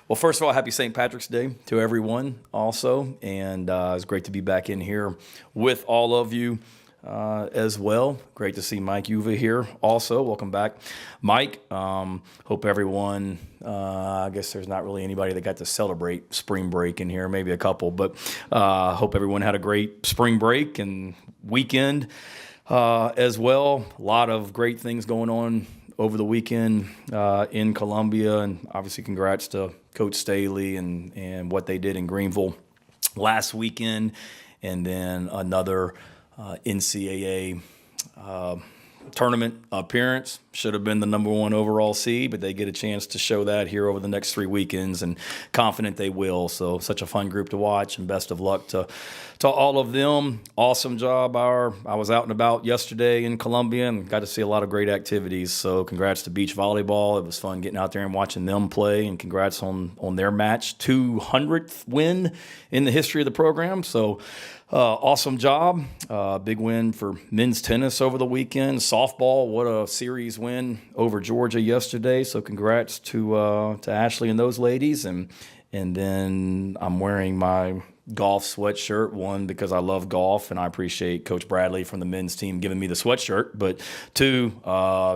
Well, first of all, happy St. Patrick's Day to everyone also. And it's great to be back in here with all of you as well. Great to see Mike Uva here also. Welcome back, Mike. Hope everyone, I guess there's not really anybody that got to celebrate spring break in here, maybe a couple, but hope everyone had a great spring break and weekend as well. A lot of great things going on over the weekend in Columbia, and obviously congrats to Coach Staley and what they did in Greenville last weekend, and then another NCAA tournament appearance. Should have been the number one overall seed, but they get a chance to show that here over the next 3 weekends, and confident they will. So such a fun group to watch, and best of luck to all of them. Awesome job. I was out and about yesterday in Columbia and got to see a lot of great activities. So congrats to beach volleyball. It was fun getting out there and watching them play, and congrats on their match, 200th win in the history of the program. So awesome job. Big win for men's tennis over the weekend. Softball, what a series win over Georgia yesterday. So congrats to Ashley and those ladies. And then I'm wearing my golf sweatshirt, one, because I love golf and I appreciate Coach Bradley from the men's team giving me the sweatshirt, but two,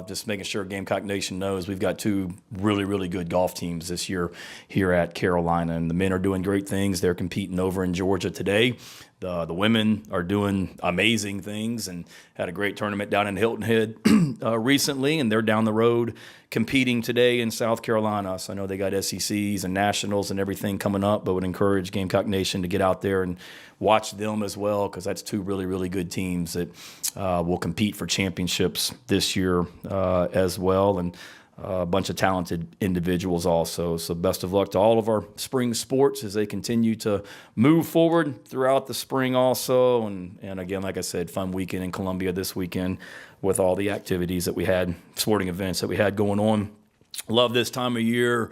just making sure Gamecock Nation knows we've got two really, really good golf teams this year here at Carolina, and the men are doing great things. They're competing over in Georgia today. The women are doing amazing things and had a great tournament down in Hilton Head recently, and they're down the road competing today in South Carolina. So I know they got SECs and nationals and everything coming up, but would encourage Gamecock Nation to get out there and watch them as well, because that's two really, really good teams that will compete for championships this year as well. And a bunch of talented individuals also. So best of luck to all of our spring sports as they continue to move forward throughout the spring also. And again, like I said, fun weekend in Columbia this weekend with all the activities that we had, sporting events that we had going on. Love this time of year.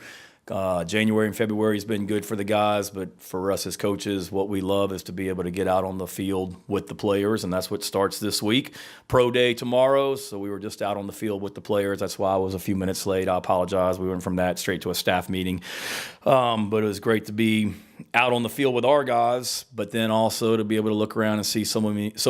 January and February has been good for the guys, but for us as coaches, what we love is to be able to get out on the field with the players, and that's what starts this week. Pro day tomorrow, so we were just out on the field with the players. That's why I was a few minutes late. I apologize. We went from that straight to a staff meeting, but it was great to be out on the field with our guys, but then also to be able to look around and see so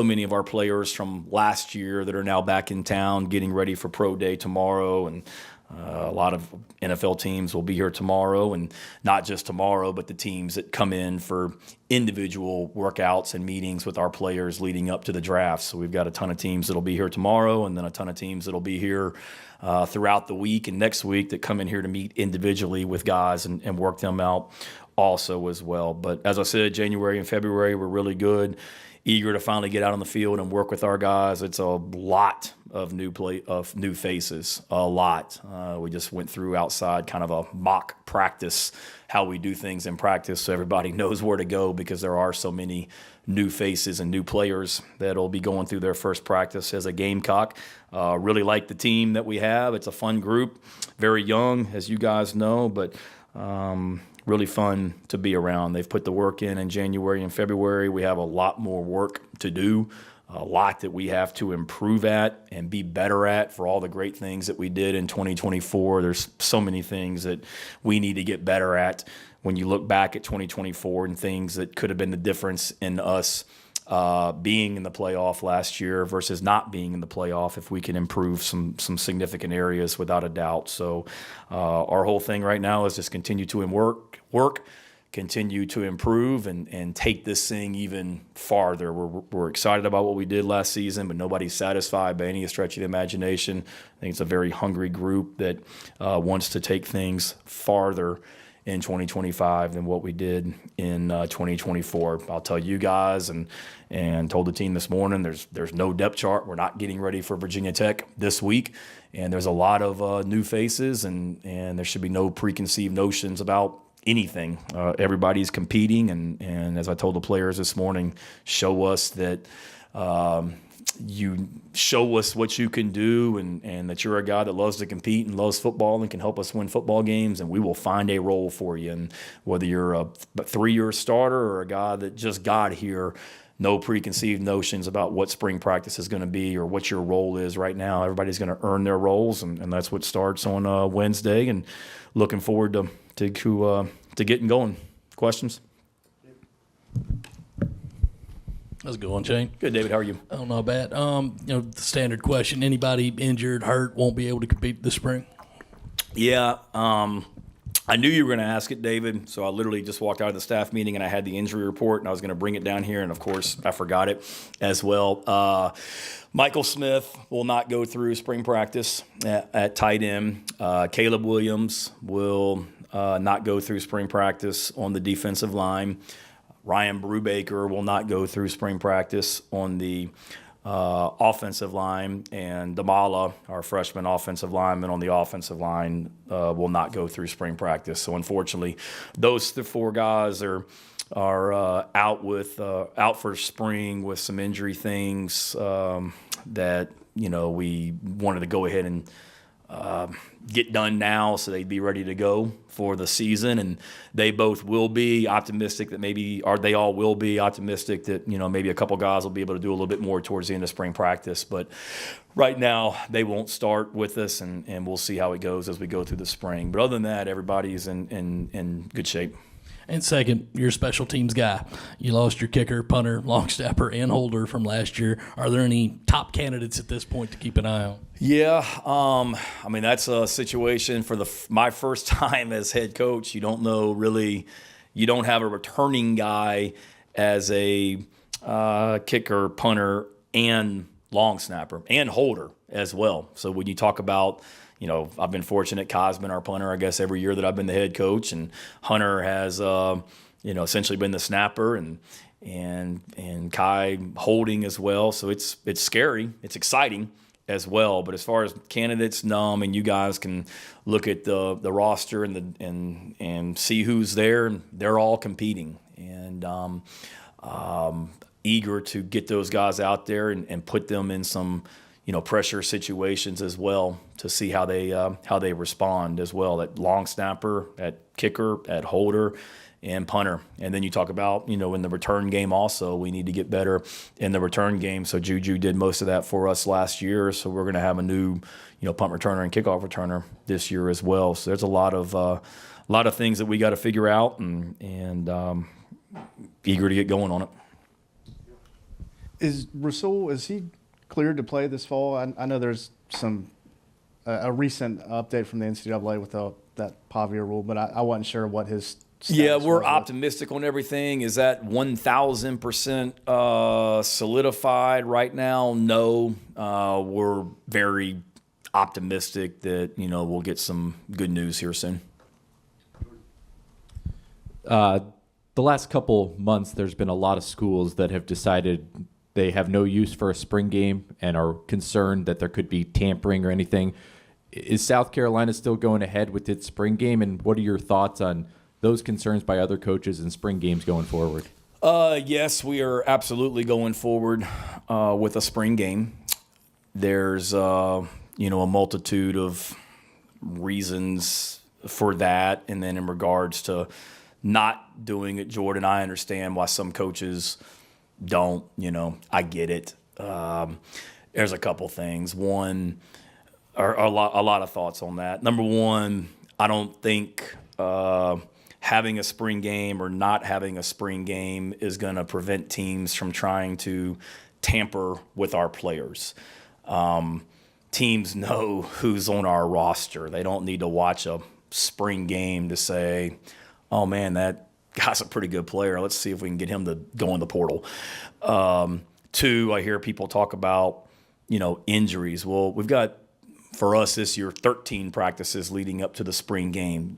many of our players from last year that are now back in town getting ready for pro day tomorrow. And a lot of NFL teams will be here tomorrow, and not just tomorrow, but the teams that come in for individual workouts and meetings with our players leading up to the draft. So we've got a ton of teams that'll be here tomorrow, and then a ton of teams that'll be here throughout the week and next week that come in here to meet individually with guys and work them out also as well. But as I said, January and February were really good. Eager to finally get out on the field and work with our guys. It's a lot of new faces, a lot. We just went through outside kind of a mock practice, how we do things in practice, so everybody knows where to go, because there are so many new faces and new players that'll be going through their first practice as a Gamecock. Really like the team that we have. It's a fun group, very young, as you guys know, but really fun to be around. They've put the work in January and February. We have a lot more work to do, a lot that we have to improve at and be better at for all the great things that we did in 2024. There's so many things that we need to get better at when you look back at 2024 and things that could have been the difference in us being in the playoff last year versus not being in the playoff. If we can improve some significant areas, without a doubt. So our whole thing right now is just continue to work, continue to improve, and take this thing even farther. We're excited about what we did last season, but nobody's satisfied by any stretch of the imagination. I think it's a very hungry group that wants to take things farther in 2025 than what we did in 2024. I'll tell you guys and told the team this morning, there's no depth chart. We're not getting ready for Virginia Tech this week, and there's a lot of new faces, and there should be no preconceived notions about anything. Everybody's competing, and as I told the players this morning, show us that you show us what you can do, and that you're a guy that loves to compete and loves football and can help us win football games, and we will find a role for you. And whether you're a 3-year starter or a guy that just got here, no preconceived notions about what spring practice is going to be or what your role is right now. Everybody's going to earn their roles, and that's what starts on Wednesday. And looking forward to getting going. Questions? How's it going, Shane? Good, David. How are you? Oh, not bad. The standard question: anybody injured, hurt, won't be able to compete this spring? Yeah. I knew you were going to ask it, David, so I literally just walked out of the staff meeting and I had the injury report, and I was going to bring it down here, and, of course, I forgot it as well. Michael Smith will not go through spring practice at tight end. Caleb Williams will not go through spring practice on the defensive line. Ryan Brubaker will not go through spring practice on the offensive line, and Damala, our freshman offensive lineman on the offensive line, will not go through spring practice. So unfortunately, those four guys are out for spring with some injury things that we wanted to go ahead and get done now so they'd be ready to go for the season, and they both will be optimistic that they all will be optimistic that maybe a couple guys will be able to do a little bit more towards the end of spring practice. But right now they won't start with us, and we'll see how it goes as we go through the spring. But other than that, everybody's in good shape. And second, you're a special teams guy. You lost your kicker, punter, long snapper, and holder from last year. Are there any top candidates at this point to keep an eye on? Yeah, that's a situation for my first time as head coach. You don't know really. You don't have a returning guy as a kicker, punter, and long snapper, and holder as well. So when you talk about, I've been fortunate. Kai's been our punter, I guess, every year that I've been the head coach, and Hunter has, essentially been the snapper, and Kai holding as well. So it's scary, it's exciting as well. But as far as candidates, no. I mean, you guys can look at the roster and see who's there, and they're all competing, and eager to get those guys out there and put them in some pressure situations as well, to see how they respond as well, at long snapper, at kicker, at holder, and punter. And then you talk about, in the return game also, we need to get better in the return game. So Juju did most of that for us last year. So we're going to have a new, punt returner and kickoff returner this year as well. So there's a lot of things that we got to figure out, and eager to get going on it. Is Rasul, is he cleared to play this fall? I know there's a recent update from the NCAA with that Pavia rule, but I wasn't sure what his status we're was. optimistic on everything. Is that 1,000% solidified right now? No. We're very optimistic that we'll get some good news here soon. The last couple months, there's been a lot of schools that have decided they have no use for a spring game and are concerned that there could be tampering or anything. Is South Carolina still going ahead with its spring game, and what are your thoughts on those concerns by other coaches and spring games going forward? Yes, we are absolutely going forward with a spring game. There's a multitude of reasons for that, and then in regards to not doing it, Jordan, I understand why some coaches don't. I get it. There's a couple things. One, or a lot of thoughts on that. Number one, I don't think having a spring game or not having a spring game is going to prevent teams from trying to tamper with our players. Teams know who's on our roster. They don't need to watch a spring game to say, oh, man, that guy's a pretty good player. Let's see if we can get him to go in the portal. Two, I hear people talk about, injuries. Well, we've got, for us this year, 13 practices leading up to the spring game.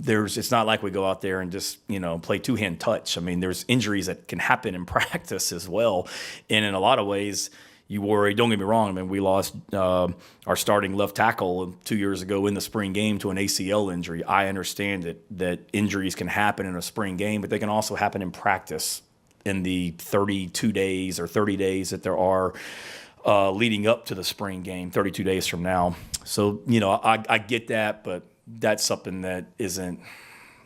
It's not like we go out there and just, play two-hand touch. I mean, there's injuries that can happen in practice as well. And in a lot of ways, you worry. Don't get me wrong. I mean, we lost our starting left tackle 2 years ago in the spring game to an ACL injury. I understand that injuries can happen in a spring game, but they can also happen in practice in the 32 days or 30 days that there are leading up to the spring game, 32 days from now. So, I get that, but that's something that isn't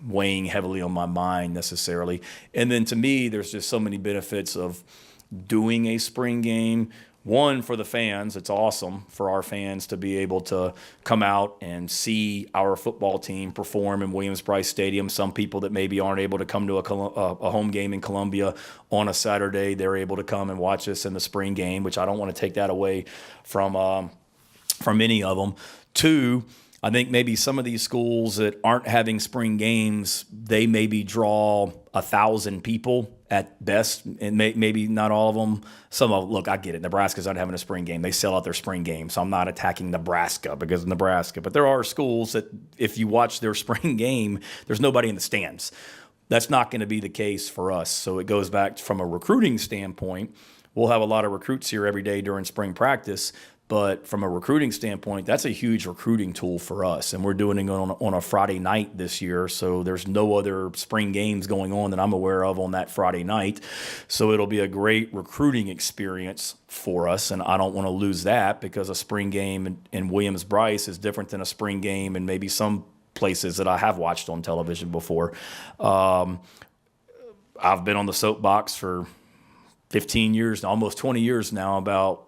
weighing heavily on my mind necessarily. And then to me, there's just so many benefits of doing a spring game. One, for the fans, it's awesome for our fans to be able to come out and see our football team perform in Williams-Brice Stadium. Some people that maybe aren't able to come to a home game in Columbia on a Saturday, they're able to come and watch us in the spring game, which I don't want to take that away from any of them. Two, I think maybe some of these schools that aren't having spring games, they maybe draw 1,000 people at best, and maybe not all of them. Some of them, look, I get it. Nebraska's not having a spring game. They sell out their spring game, so I'm not attacking Nebraska because of Nebraska. But there are schools that if you watch their spring game, there's nobody in the stands. That's not going to be the case for us. So it goes back from a recruiting standpoint. We'll have a lot of recruits here every day during spring practice. But from a recruiting standpoint, that's a huge recruiting tool for us. And we're doing it on a Friday night this year. So there's no other spring games going on that I'm aware of on that Friday night. So it'll be a great recruiting experience for us. And I don't want to lose that because a spring game in Williams-Brice is different than a spring game in maybe some places that I have watched on television before. I've been on the soapbox for 15 years, almost 20 years now about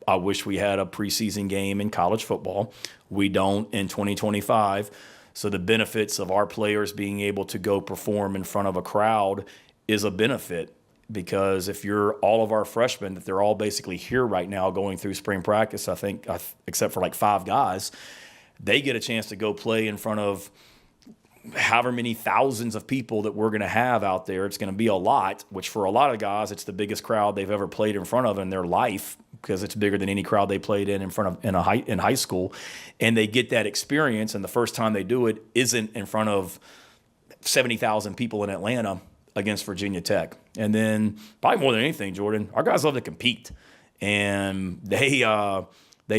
I wish we had a preseason game in college football. We don't in 2025. So the benefits of our players being able to go perform in front of a crowd is a benefit because if you're all of our freshmen, that they're all basically here right now going through spring practice, I think, except for like 5 guys, they get a chance to go play in front of however many thousands of people that we're going to have out there. It's going to be a lot, which for a lot of guys, it's the biggest crowd they've ever played in front of in their life because it's bigger than any crowd they played in front of in high school. And they get that experience, and the first time they do it isn't in front of 70,000 people in Atlanta against Virginia Tech. And then probably more than anything, Jordan, our guys love to compete. And they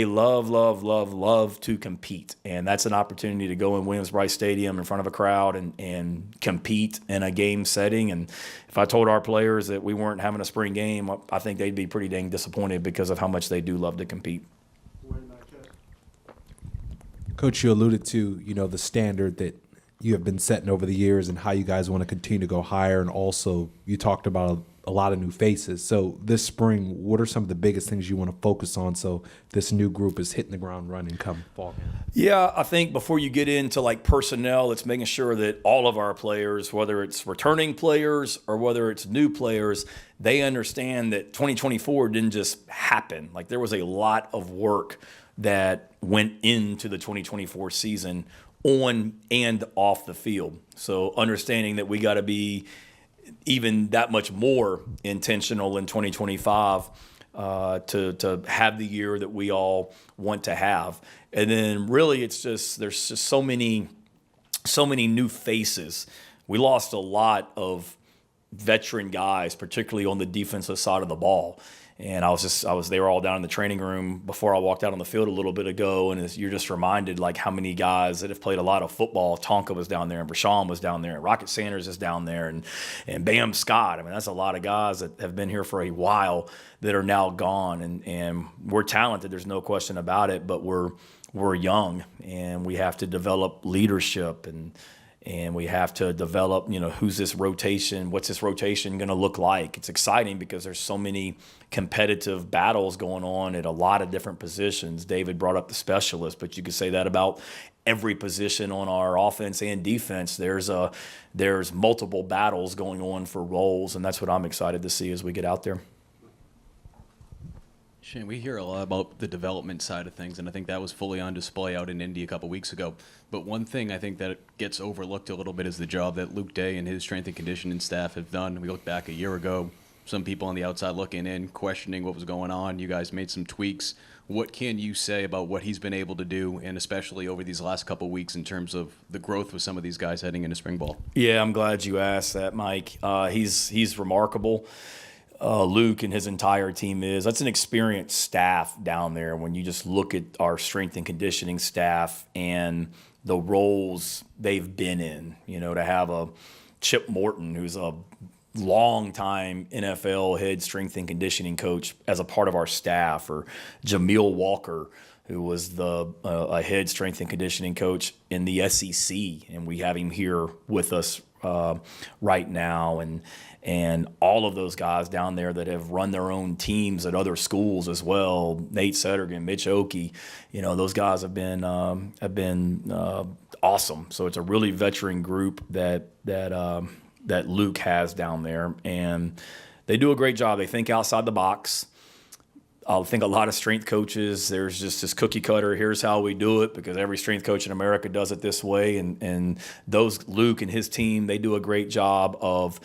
love to compete. And that's an opportunity to go in Williams-Brice Stadium in front of a crowd and compete in a game setting. And if I told our players that we weren't having a spring game, I think they'd be pretty dang disappointed because of how much they do love to compete. Coach, you alluded to, the standard that you have been setting over the years and how you guys want to continue to go higher. And also you talked about a lot of new faces. So this spring, what are some of the biggest things you want to focus on so this new group is hitting the ground running come fall? Yeah, I think before you get into like personnel, it's making sure that all of our players, whether it's returning players or whether it's new players, they understand that 2024 didn't just happen. Like there was a lot of work that went into the 2024 season on and off the field. So understanding that we got to be even that much more intentional in 2025 to have the year that we all want to have. And then really it's just there's just so many new faces. We lost a lot of veteran guys, particularly on the defensive side of the ball. And they were all down in the training room before I walked out on the field a little bit ago. And you're just reminded like how many guys that have played a lot of football. Tonka was down there and Brashawn was down there and Rocket Sanders is down there and Bam Scott. I mean, that's a lot of guys that have been here for a while that are now gone. And we're talented. There's no question about it, but we're young and we have to develop leadership and we have to develop, what's this rotation going to look like? It's exciting because there's so many competitive battles going on at a lot of different positions. David brought up the specialist, but you could say that about every position on our offense and defense. There's multiple battles going on for roles, and that's what I'm excited to see as we get out there. Shane, we hear a lot about the development side of things, and I think that was fully on display out in Indy a couple weeks ago. But one thing I think that gets overlooked a little bit is the job that Luke Day and his strength and conditioning staff have done. We look back a year ago, some people on the outside looking in, questioning what was going on. You guys made some tweaks. What can you say about what he's been able to do, and especially over these last couple weeks in terms of the growth with some of these guys heading into spring ball? Yeah, I'm glad you asked that, Mike. He's remarkable. Luke and his entire team that's an experienced staff down there. When you just look at our strength and conditioning staff and the roles they've been in, to have a Chip Morton, who's a long-time NFL head strength and conditioning coach as a part of our staff, or Jameel Walker, who was a head strength and conditioning coach in the SEC, and we have him here with us right now, and all of those guys down there that have run their own teams at other schools as well. Nate Suttergan, Mitch Oakey, those guys have been awesome. So it's a really veteran group that Luke has down there, and they do a great job. They think outside the box. I think a lot of strength coaches, there's just this cookie cutter, here's how we do it, because every strength coach in America does it this way. And Luke and his team, they do a great job of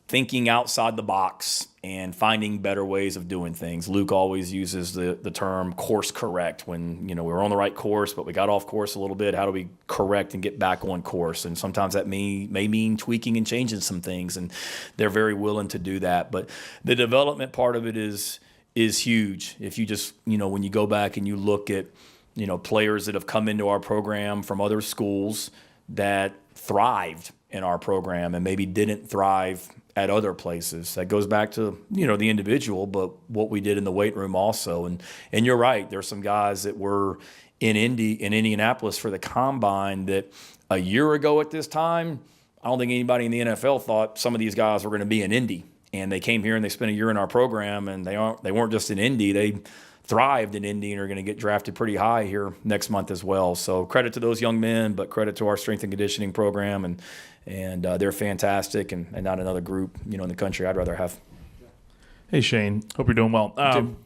thinking outside the box and finding better ways of doing things. Luke always uses the term course correct when, we're on the right course, but we got off course a little bit. How do we correct and get back on course? And sometimes that may mean tweaking and changing some things, and they're very willing to do that. But the development part of it is huge. If you just, when you go back and you look at, players that have come into our program from other schools that thrived in our program and maybe didn't thrive at other places. That goes back to, the individual, but what we did in the weight room also. And you're right, there's some guys that were in Indianapolis for the combine that a year ago at this time, I don't think anybody in the NFL thought some of these guys were going to be in Indy. And they came here and they spent a year in our program, and they weren't just in Indy. They thrived in Indy and are going to get drafted pretty high here next month as well. So credit to those young men, but credit to our strength and conditioning program, and they're fantastic, and not another group in the country I'd rather have. Hey, Shane. Hope you're doing well.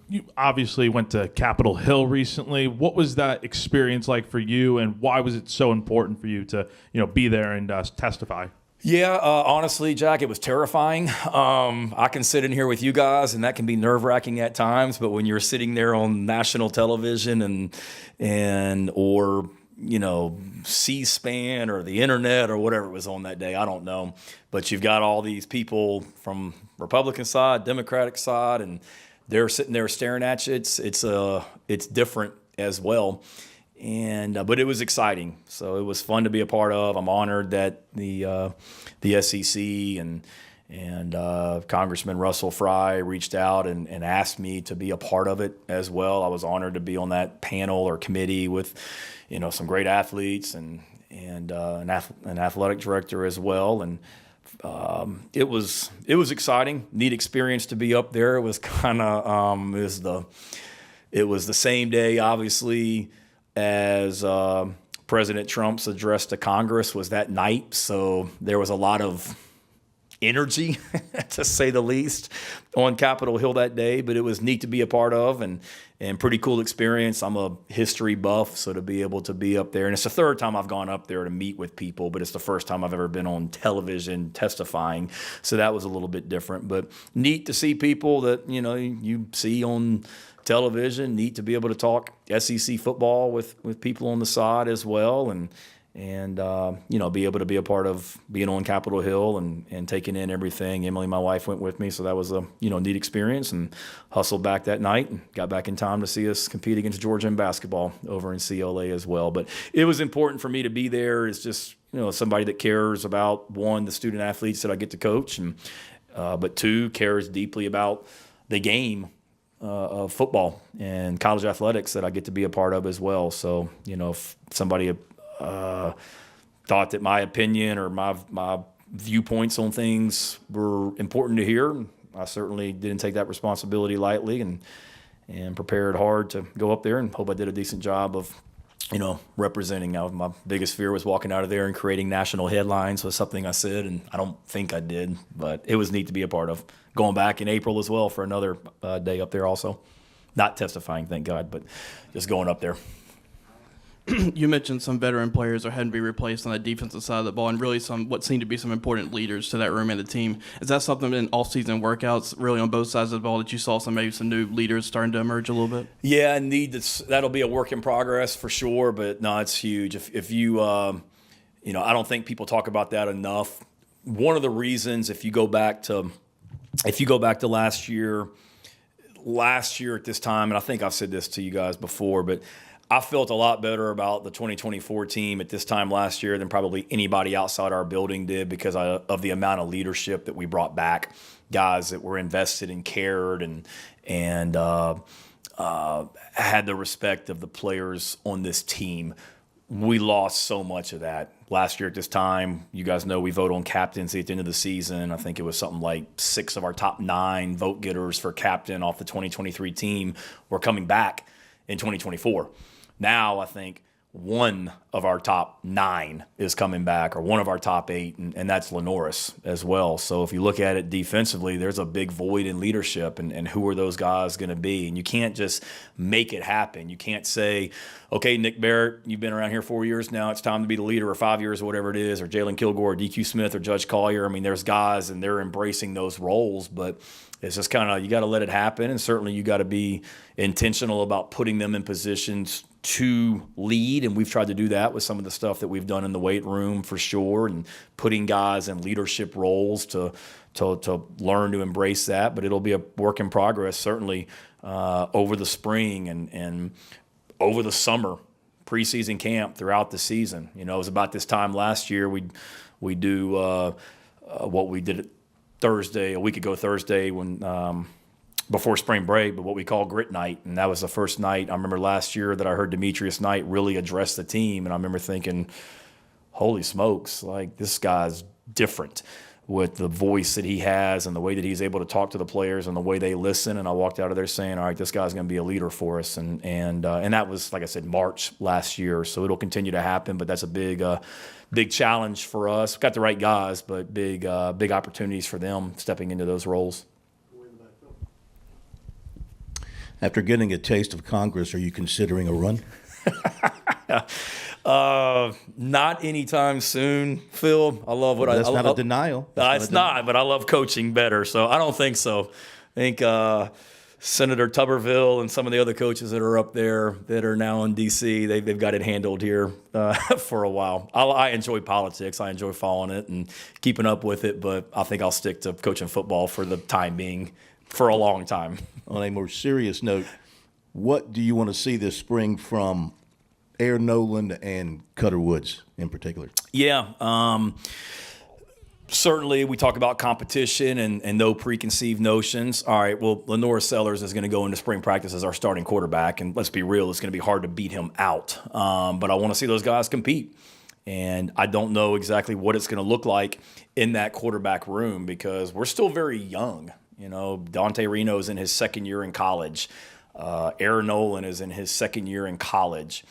You obviously went to Capitol Hill recently. What was that experience like for you, and why was it so important for you to be there and testify? Yeah, honestly, Jack, it was terrifying. I can sit in here with you guys, and that can be nerve-wracking at times. But when you're sitting there on national television or C-SPAN or the internet or whatever it was on that day, I don't know. But you've got all these people from Republican side, Democratic side, and they're sitting there staring at you. It's different as well. And but it was exciting, so it was fun to be a part of. I'm honored that the SEC and Congressman Russell Fry reached out and asked me to be a part of it as well. I was honored to be on that panel or committee with some great athletes and an athletic director as well. And it was exciting, neat experience to be up there. It was kind of it was the same day, obviously, as President Trump's address to Congress was that night. So there was a lot of energy, to say the least, on Capitol Hill that day. But it was neat to be a part of and pretty cool experience. I'm a history buff, so to be able to be up there. And it's the third time I've gone up there to meet with people, but it's the first time I've ever been on television testifying. So that was a little bit different. But neat to see people that, you see on television. Neat to be able to talk SEC football with people on the side as well, and be able to be a part of being on Capitol Hill and taking in everything. Emily, my wife, went with me, so that was a neat experience, and hustled back that night and got back in time to see us compete against Georgia in basketball over in CLA as well. But it was important for me to be there. It's just somebody that cares about, one, the student athletes that I get to coach, and but two, cares deeply about the game of football and college athletics that I get to be a part of as well. So, if somebody thought that my opinion or my viewpoints on things were important to hear, I certainly didn't take that responsibility lightly and prepared hard to go up there, and hope I did a decent job of representing. My biggest fear was walking out of there and creating national headlines was something I said, and I don't think I did, but it was neat to be a part of. Going back in April as well for another day up there also. Not testifying, thank God, but just going up there. You mentioned some veteran players are having to be replaced on the defensive side of the ball, and really what seemed to be some important leaders to that room and the team. Is that something in off-season workouts, really on both sides of the ball, that you saw maybe some new leaders starting to emerge a little bit? Yeah, that'll be a work in progress for sure, but no, it's huge. If you, I don't think people talk about that enough. One of the reasons, if you go back to last year at this time, and I think I've said this to you guys before, but I felt a lot better about the 2024 team at this time last year than probably anybody outside our building did, because of the amount of leadership that we brought back, guys that were invested and cared and had the respect of the players on this team. we lost so much of that. Last year at this time, you guys know we vote on captaincy at the end of the season. I think it was something like 6 of our top 9 vote getters for captain off the 2023 team were coming back in 2024. Now I think 1 of our top 9 is coming back, or 1 of our top 8, and that's Lenoris as well. So if you look at it defensively, there's a big void in leadership, and who are those guys going to be? And you can't just make it happen. You can't say, okay, Nick Barrett, you've been around here 4 years now, it's time to be the leader, or 5 years, or whatever it is, or Jalen Kilgore, or DQ Smith, or Judge Collier. I mean, there's guys, and they're embracing those roles, but it's just kind of, you got to let it happen, and certainly you got to be intentional about putting them in positions to lead, and we've tried to do that with some of the stuff that we've done in the weight room for sure, and putting guys in leadership roles to learn to embrace that. But it'll be a work in progress, certainly over the spring and over the summer, preseason camp throughout the season. You know, it was about this time last year we do what we did a week ago Thursday when before spring break, but what we call Grit Night. And that was the first night I remember last year that I heard Demetrius Knight really address the team. And I remember thinking, holy smokes, like, this guy's different with the voice that he has and the way that he's able to talk to the players and the way they listen. And I walked out of there saying, all right, this guy's going to be a leader for us. And that was, like I said, March last year. So it'll continue to happen, but that's a big challenge for us. We've got the right guys, but big opportunities for them stepping into those roles. After getting a taste of Congress, are you considering a run? Not anytime soon, Phil. I love what That's not a denial. It's not, but I love coaching better, so I don't think so. I think Senator Tuberville and some of the other coaches that are up there that are now in D.C., they've got it handled here for a while. I enjoy politics. I enjoy following it and keeping up with it, but I think I'll stick to coaching football for the time being for a long time. On a more serious note, what do you want to see this spring from Air Noland and Cutter Woods in particular? Yeah, certainly we talk about competition and no preconceived notions. All right, well, Lenore Sellers is going to go into spring practice as our starting quarterback, and let's be real, it's going to be hard to beat him out. But I want to see those guys compete. And I don't know exactly what it's going to look like in that quarterback room because we're still very young. You know, Dante Reno is in his second year in college. Aaron Nolan is in his second year in college.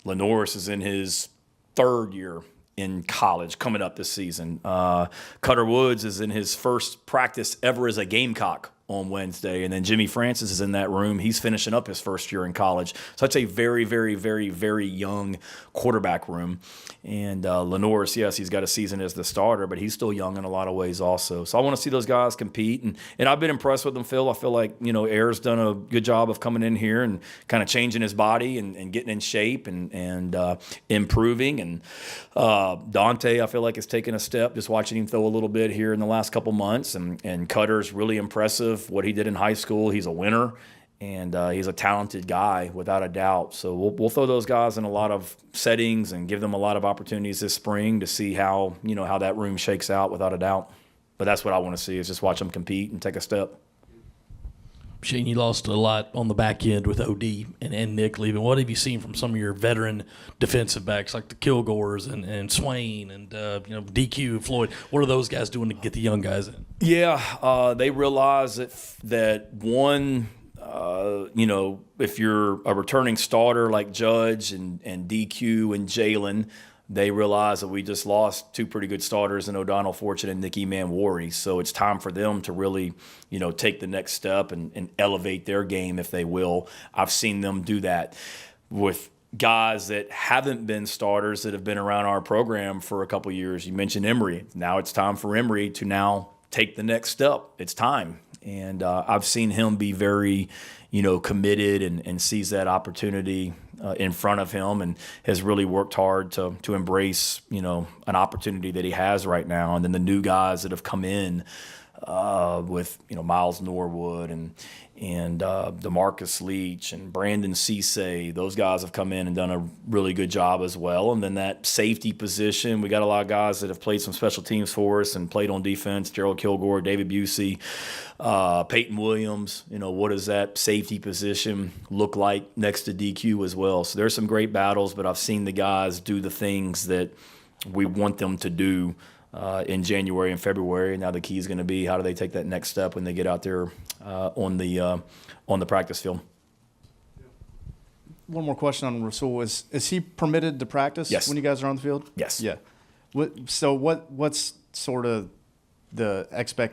Lenoris is in his third year in college coming up this season. Cutter Woods is in his first practice ever as a Gamecock on Wednesday. And then Jimmy Francis is in that room. He's finishing up his first year in college. So it's a very, very, very, very young quarterback room. And Lenoris, yes, he's got a season as the starter, but he's still young in a lot of ways also. So I want to see those guys compete. And I've been impressed with them, Phil. I feel like, you know, Air's done a good job of coming in here and kind of changing his body and getting in shape and improving. And Dante, I feel like, has taken a step just watching him throw a little bit here in the last couple months. And Cutter's really impressive. What he did in high school, he's a winner, and he's a talented guy without a doubt. So we'll throw those guys in a lot of settings and give them a lot of opportunities this spring to see how that room shakes out without a doubt. But that's what I want to see is just watch them compete and take a step. Shane, you lost a lot on the back end with OD and Nick leaving. What have you seen from some of your veteran defensive backs like the Kilgores and Swain and DQ, Floyd? What are those guys doing to get the young guys in? Yeah, they realize that one, if you're a returning starter like Judge and DQ and Jalen, they realize that we just lost 2 pretty good starters in O'Donnell Fortune and Nicky Manwari. So it's time for them to really, take the next step and elevate their game, if they will. I've seen them do that with guys that haven't been starters that have been around our program for a couple years. You mentioned Emery. Now it's time for Emery to now take the next step. It's time. And I've seen him be very, committed and sees that opportunity in front of him and has really worked hard to embrace, an opportunity that he has right now. And then the new guys that have come in, with Miles Norwood and DeMarcus Leach and Brandon Cisse. Those guys have come in and done a really good job as well. And then that safety position, we got a lot of guys that have played some special teams for us and played on defense. Gerald Kilgore, David Busey, Peyton Williams. What does that safety position look like next to DQ as well? So there's some great battles, but I've seen the guys do the things that we want them to do in January and February. Now the key is going to be how do they take that next step when they get out there on the practice field. One more question on Rasul. Is he permitted to practice Yes. when you guys are on the field? Yes. Yeah. What's sort of the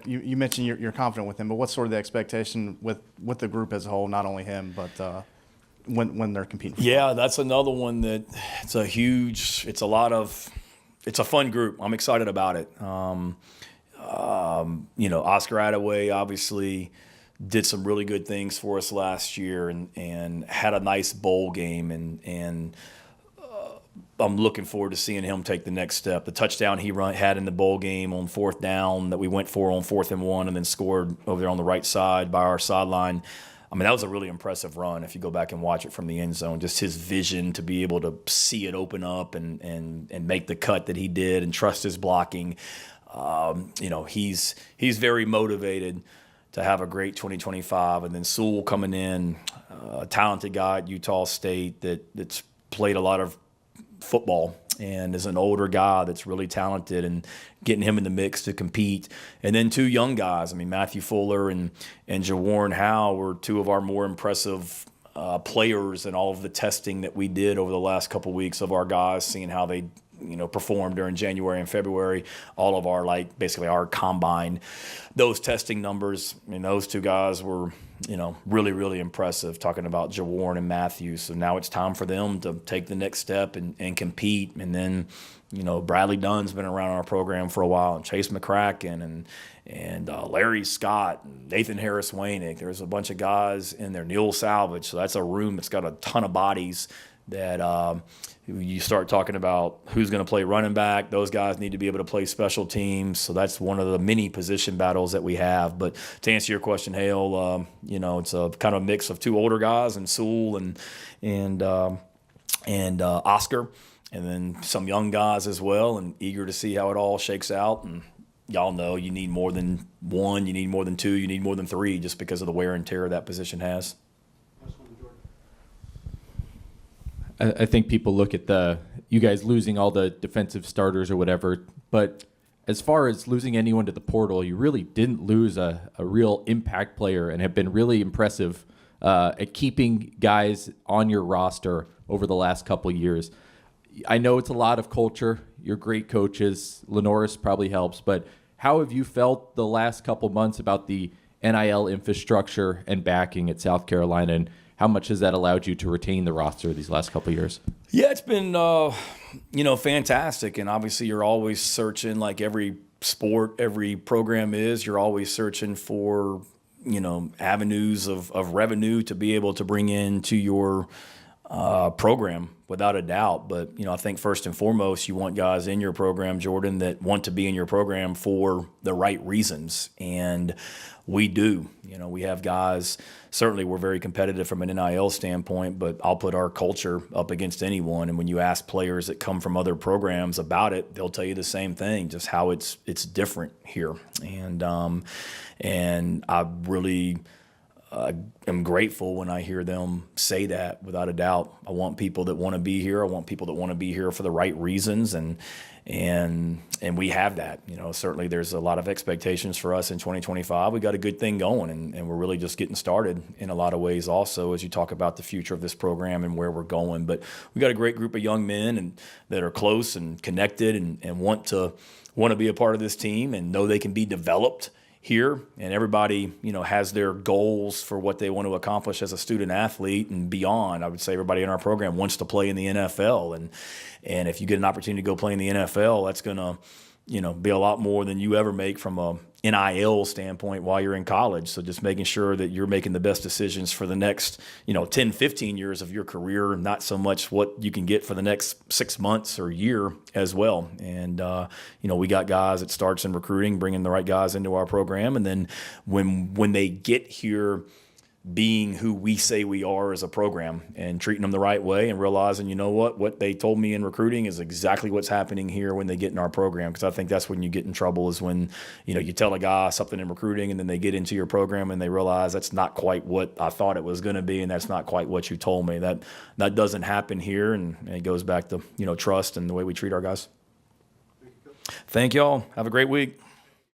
you mentioned you're confident with him, but what's sort of the expectation with the group as a whole, not only him, but when they're competing? Yeah, that's another one that it's a fun group. I'm excited about it. Oscar Attaway obviously did some really good things for us last year and had a nice bowl game, and I'm looking forward to seeing him take the next step. The touchdown he had in the bowl game on 4th down that we went for on 4th and 1 and then scored over there on the right side by our sideline. I mean, that was a really impressive run if you go back and watch it from the end zone. Just his vision to be able to see it open up and make the cut that he did and trust his blocking. He's very motivated to have a great 2025. And then Sewell coming in, a talented guy at Utah State that's played a lot of football and is an older guy that's really talented, and getting him in the mix to compete. And then 2 young guys. I mean, Matthew Fuller and Jawarn Howe were 2 of our more impressive players in all of the testing that we did over the last couple of weeks of our guys, seeing how they performed during January and February. All of our basically our combine, those testing numbers. I mean, those 2 guys were really, really impressive, talking about Jawarn and Matthew. So now it's time for them to take the next step and compete. And then, Bradley Dunn's been around our program for a while, and Chase McCracken and Larry Scott and Nathan Harris Wainick. There's a bunch of guys in there. Neil Salvage. So that's a room that's got a ton of bodies that you start talking about who's going to play running back. Those guys need to be able to play special teams. So that's one of the many position battles that we have. But to answer your question, Hale, it's a kind of mix of 2 older guys and Sewell and Oscar, and then some young guys as well, and eager to see how it all shakes out. And y'all know you need more than 1, you need more than 2, you need more than 3, just because of the wear and tear that position has. I think people look at you guys losing all the defensive starters or whatever, but as far as losing anyone to the portal, you really didn't lose a real impact player, and have been really impressive at keeping guys on your roster over the last couple of years. I know it's a lot of culture. You're great coaches. Lenoris probably helps, but how have you felt the last couple months about the NIL infrastructure and backing at South Carolina, and how much has that allowed you to retain the roster these last couple of years? Yeah, it's been, fantastic. And obviously you're always searching, like every sport, every program is, you're always searching for, avenues of revenue to be able to bring into your program, without a doubt. But, I think first and foremost, you want guys in your program, Jordan, that want to be in your program for the right reasons. And we do. We have guys, certainly we're very competitive from an NIL standpoint, but I'll put our culture up against anyone. And when you ask players that come from other programs about it, they'll tell you the same thing, just how it's different here. And I really am grateful when I hear them say that, without a doubt. I want people that want to be here. I want people that want to be here for the right reasons, and we have that. Certainly there's a lot of expectations for us in 2025. We got a good thing going, and we're really just getting started in a lot of ways also, as you talk about the future of this program and where we're going. But we got a great group of young men that are close and connected and want to be a part of this team and know they can be developed here. And everybody, has their goals for what they want to accomplish as a student athlete and beyond. I would say everybody in our program wants to play in the NFL. And if you get an opportunity to go play in the NFL, that's going to, be a lot more than you ever make from a NIL standpoint while you're in college. So just making sure that you're making the best decisions for the next, 10, 15 years of your career, not so much what you can get for the next 6 months or year as well. And, we got guys that starts in recruiting, bringing the right guys into our program. And then when they get here, being who we say we are as a program and treating them the right way and realizing, what they told me in recruiting is exactly what's happening here when they get in our program. Because I think that's when you get in trouble is when, you tell a guy something in recruiting and then they get into your program and they realize that's not quite what I thought it was going to be and that's not quite what you told me. That doesn't happen here, and it goes back to, trust and the way we treat our guys. Thank y'all. Have a great week.